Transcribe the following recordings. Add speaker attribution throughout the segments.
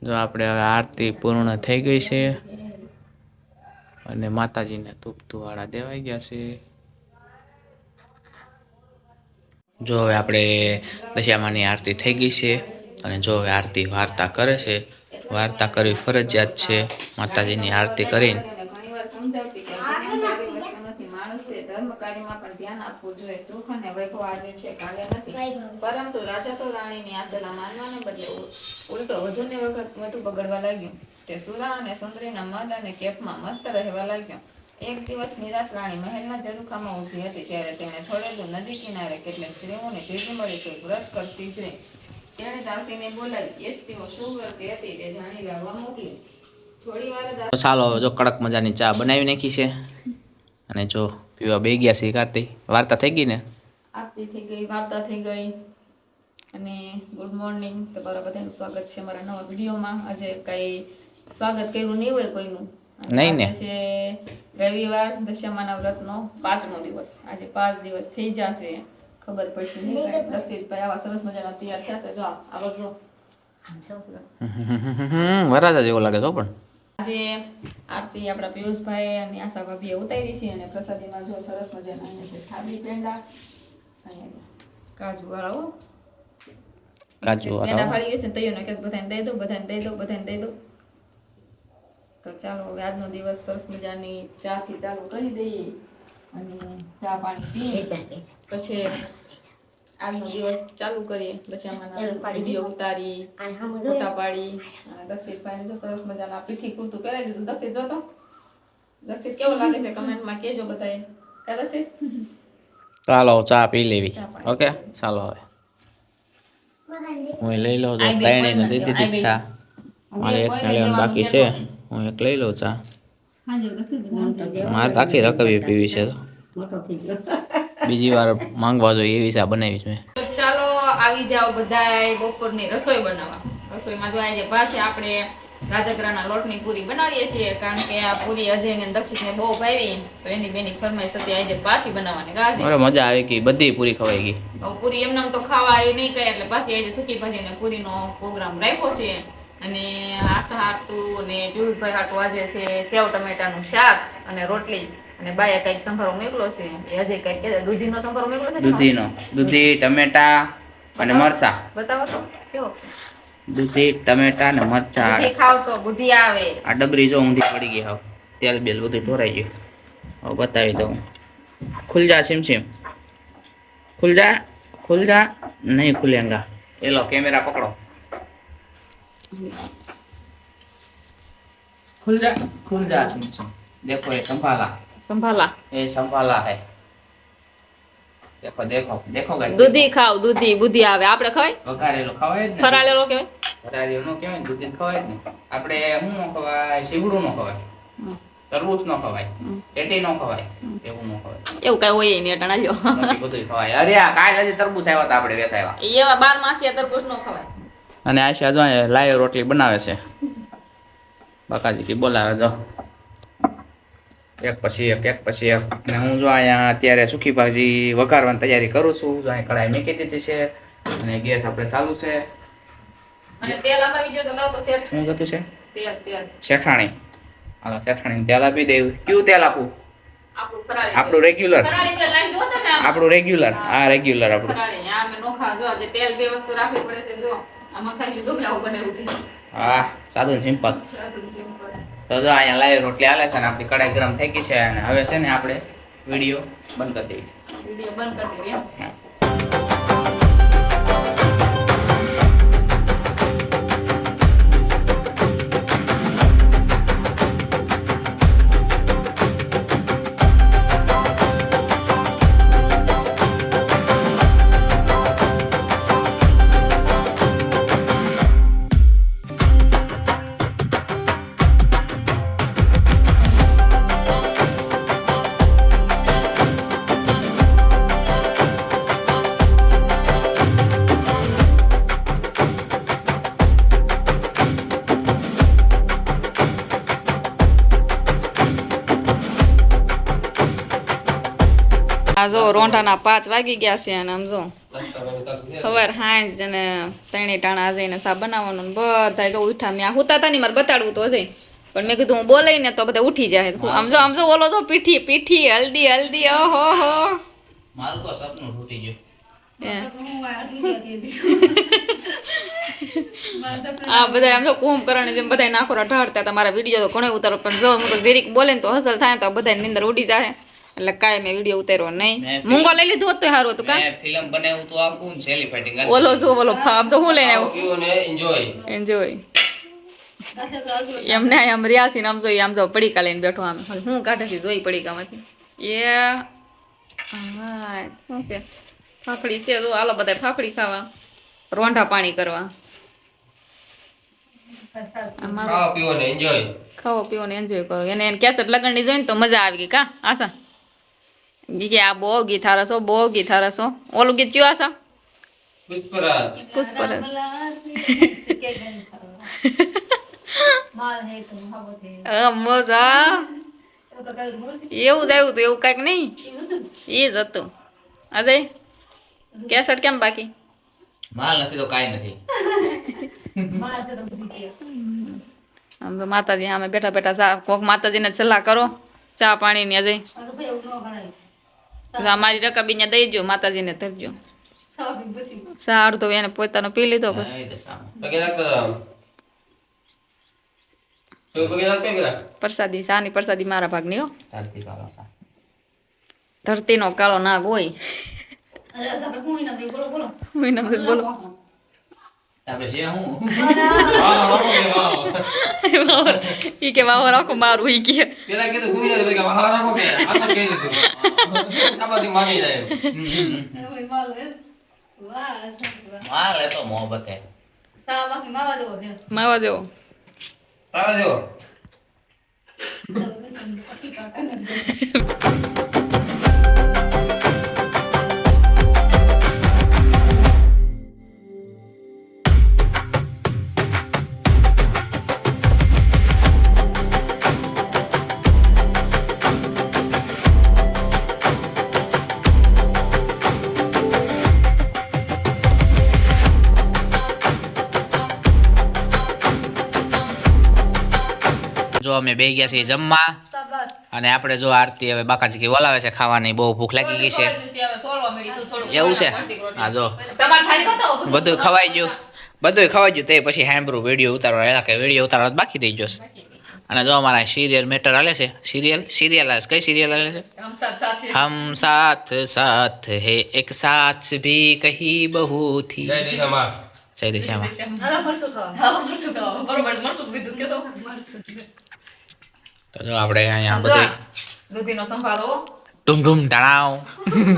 Speaker 1: જો આપણે હવે આરતી પૂર્ણ થઈ ગઈ છે અને માતાજીને ધૂપ ધુવાડા દેવાઈ ગયા છે। જો હવે આપણે દશામાની આરતી થઈ ગઈ છે અને જો હવે આરતી વાર્તા કરે છે। વાર્તા કરવી ફરજિયાત છે માતાજીની આરતી કરીને। ધર્મ કાર્યમાં પણ ધ્યાન આપવું જોઈએ। સુખ અને વૈભવ આજે છે કાલે નથી, પરંતુ રાજા તો રાણીની આ સલાહ માનવાને બદલે ઉલટો વધુને વધુ બગડવા લાગ્યો। તે સુરા અને સુંદરીના મદ અને કેફમાં મસ્ત રહેવા લાગ્યો। એક દિવસ નિરાશ રાણી મહેલના ઝરૂખામાં ઊભી હતી ત્યારે તેણે થોડે દૂર નદી કિનારે કેટલીક સ્ત્રીઓને ભેગી મળી કોઈ વ્રત કરતી જોઈ। તેણે દાસીને બોલાવી એ સ્ત્રીઓ શું કરતી હતી તે જાણી લાવવા મોકલી। થોડી વાર ચાલો જો કડક મજાની ચા બનાવી નાખી છે અને જો પીવા બે ગયા છે। કાર્તિક વાર્તા થઈ ગઈ ને? આરતી થઈ ગઈ, વાર્તા થઈ ગઈ અને ગુડ મોર્નિંગ, તમારા બધાનું સ્વાગત છે મારા નવા વિડીયોમાં। આજે કઈ સ્વાગત કર્યું નહીં હોય કોઈનું, નહીં ને? છે રવિવાર, દશામાના વ્રતનો 5મો દિવસ। આજે 5 દિવસ થઈ જશે, ખબર પડશે નહીં કાંઈ। દક્ષિતભાઈ આવા સરસ મજાના તૈયાર થયા છે। જો આ બધો વરાજા જેવો લાગે છો પણ। આજે આરતી આપણા પિયુષભાઈ અને આશા ભાભીએ ઉતારી છે અને પ્રસાદીમાં જો સરસ મજાના છે થાળી પેંડા અને કાજુ વાળા પેંડા ફાડી ગયું છે તૈયાર નાખે બધાને દઈ દો, બધાને દઈ દો, બધાને દઈ દો। તો ચાલો હવે આજનો દિવસ સરસ મજાની ચા થી ચાલુ કરી દઈએ અને ચા પાણી પી પછી આજનો દિવસ ચાલુ કરીએ। દશામાના વિડીયો ઉતારી, ફોટા પાડી અને દક્ષિતભાઈને જો સરસ મજાના પીઠી કુર્તું પહેરાવી દીધું। દક્ષિત જો તો દક્ષિત કેવો લાગે છે કમેન્ટમાં કહેજો બધાએ। દક્ષિત ચાલો ચા પી લેવી, ઓકે ચાલો હવે હું લઈ લઉં। જો તાઈણીને દઈ દીધી ચા, મારે એક લેવાનું બાકી છે, હું એક લઈ લઉં ચા। મારે તો આખી રકવી પીવી છે, બીજી વાર માંગવા જોઈએ એવી ચા બનાવી છે। ચાલો આવી જાઓ બધાય બપોરની રસોઈ બનાવવા। રસોઈમાં જો આજે પાસે આપણે રાજગરાના લોટની પૂરી બનાવીએ છીએ, કારણ કે આ પૂરી અજયને દક્ષિતને બહુ ભાવી, તો એની બેની ફરમાઈશ હતી આજે પાછી બનાવવાની। ગાજે અરે મજા આવી ગઈ, બધી પૂરી ખવાઈ ગઈ। પૂરી એમને તો ખાવા એ નહીં કહે એટલે પાછી આજે સૂકી ભાજી ને પૂરીનો પ્રોગ્રામ રાખ્યો છે। અને આશા હાટું અને પિયુષભાઈ હાટું આજે છે સેવ ટમેટાનું શાક અને રોટલી, અને બાએ કઈક સંભારો મેકલો છે, એ હજી કઈક દૂધીનો સંભારો મેકલો છે। દૂધી ટમેટા અને મરચા બતાવો તો કેવો છે? દૂધી ટમેટા ને મરચા ખાવ તો બુદ્ધિ આવે। આ ડબરી જો ઊંધી પડી ગઈ, હાવ તેલ બેલ બધું ઢોરાઈ ગયું। હવે બતાવી દઉં, ખુલ જા સિમ સિમ, ખુલ જા, નહીં ખુલેંગા। એ લો કેમેરા પકડો, खुल जा सिम सिम। देखो ये संभाला ये संभाला है। देखो देखो देखो गाइस, दूधी खाओ, दूधी बुद्धि આવે। આપણે ખવાય વઘારેલો ખવાય જ ને, ફરાળેલો કહેવાય, ફરાળેલો કહેવાય, દૂધી ખવાય જ ને। આપણે હું નો ખવાય, સીવડું નો ખવાય, તરબૂચ નો ખવાય, ટેટી નો ખવાય, એવું નો ખવાય, એવું કઈ હોય નહીં અટાણા લ્યો, બાકી બધું ખવાય। અરે આ કાલ હજી તરબૂચ આવ્યા હતા આપણે વેસાયવા, એવા 12 માસિયા તરબૂચ નો ખવાય। અને આશા જો લાયો રોટલી બનાવે છે, બકાજી કી બોલાવે જો એક પછી એક। અને હું જો અહીંયા અત્યારે સૂકી ભાજી વઘારવાની તૈયારી કરું છું। જો અહીં કઢાઈ મૂકી દીધી છે અને ગેસ આપણે ચાલુ છે। અને તેલ આપી દીધો તો લાવ તો શેઠ, શું કીધું છે? તેલ શેઠાણી, હાલો શેઠાણી તેલ આપી દેવું। કયું તેલ આપું? આપણું રેગ્યુલર, આપણું રેગ્યુલર, આ રેગ્યુલર આપણું। આ મે નોખા જો આજે તેલ બે વસ્તુ રાખવી પડે છે। જો આ મસાલો ગમે આવું બનેલું છે। હા સાદું સિમ્પલ। તો જો અહીંયા લાઈવ રોટલી હાલે છે ને આપણી કઢાઈ ગરમ થઈ ગઈ છે અને હવે છે ને આપણે વિડીયો બંધ કરી દઈએ। આ જો રોંઢાના 5 વાગી ગયા છે અને આમ જો સવાર હાંજ અને 3 ટાણા જઈને સા બનાવવાનું ને બધા જો ઉઠા મેં હુતા હતા ને મારે બતાડવું તો હશે પણ મેં કીધું હું બોલાય ને તો બધા ઉઠી જાય આમ જો ઓલો તો પીઠી હલ્દી ઓહો હો મારું તો સપનું તૂટી ગયું આ બધા આમ તો કુંભકરણ જેમ બધા નાખોરા ઢાળતા તમારા વિડીયો તો ઘણો ઉતારો પણ જો હું તો જીરીક બોલે ને તો હસલ થાય તો બધા નિંદર ઉડી જાય એટલે કાંઈ મેં વિડીયો ઉતાર્યો નહીં મૂંગો લઈ લીધો તો સારું હતું કા ફિલ્મ બનાવ્યું તો આખું સેલિબ્રિટી ઓલો જો ઓલો આમ તો હું લઈને આવ્યો એન્જોય એમને આમ રિયાસી આમ જો આમ જો પડીકા લઈને બેઠો આમ હું કાઢે છે જોઈ પડીકામાંથી હા શું છે ફાફડી છે તો હાલો બધા ફાફડી ખાવા રોંઢા પાણી કરવા ખાવો પીવો ને એન્જોય કરો એને કેસેટ લગનની જોઈને તો મજા આવી ગઈ કા આશા કે આ બહુ ગીત હારસો ઓલું ગીત કયું આશા પુષ્પરાજ મજા એવું જ આવ્યું હતું એવું કઈક નહીં એ જ હતું અજય કેસેટ કેમ બાકી માલ નથી તો કાઈ નથી આમ તો માતાજી અમે બેઠા બેઠા ચા કોક માતાજીને સલાહ કરો ચા પાણી ની અજય અમારી રકાબી ને દઈ દો માતાજીને ધરજો સારું તો એને પોતાનો પી લીધો પ્રસાદી સાની પ્રસાદી મારા ભાગની હો ધરતીનો કાળો નાગ હોય બોલો ઈ કે વાહ રાખો મારું ઈ કે પેલા કીધું કોઈ નથી કે વાહ રાખો કે આ તો કહી દીધું સાબાથી માની જાય વાહ લે તો મોહબ્બત હે સાબાથી માવા જેવો તારા જેવો જો અમે બે ગયા છીએ જમવા અને આપણે જો આરતી હવે બાકાજી કે બોલાવે છે ખાવાની બહુ ભૂખ લાગી ગઈ છે એવું છે હા જો બધું ખવાઈ ગયું તે પછી સાંભળું વિડીયો ઉતારવા કે વિડીયો ઉતારવા બાકી રહી જશે અને જો અમારા સિરિયલ મેટર હાલે છે સિરિયલ હાલે કઈ સિરિયલ હાલે છે હમ સાથ સાથ હે એક સાથ ભી કહી બહુ થી જય તો જો આપણે અહીંયા બધી દૂધીનો સંભારો ઢૂમ ઢણાવ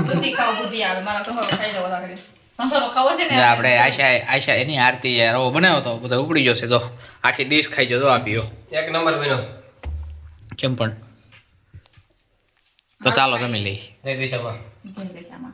Speaker 1: દૂધી ખાવ બુધી આવે મારા સંભારો ખાઈ લેવો લાગે સંભારો ખાવો છે ને આપણે આશા એની આરતી રવો બનાવ્યો તો બધો ઉપડી જશે તો આખી ડીશ ખાઈ જજો આપ્યો એક નંબર બન્યો કેમ પણ તો ચાલો જમી લઈ જય દિશામાં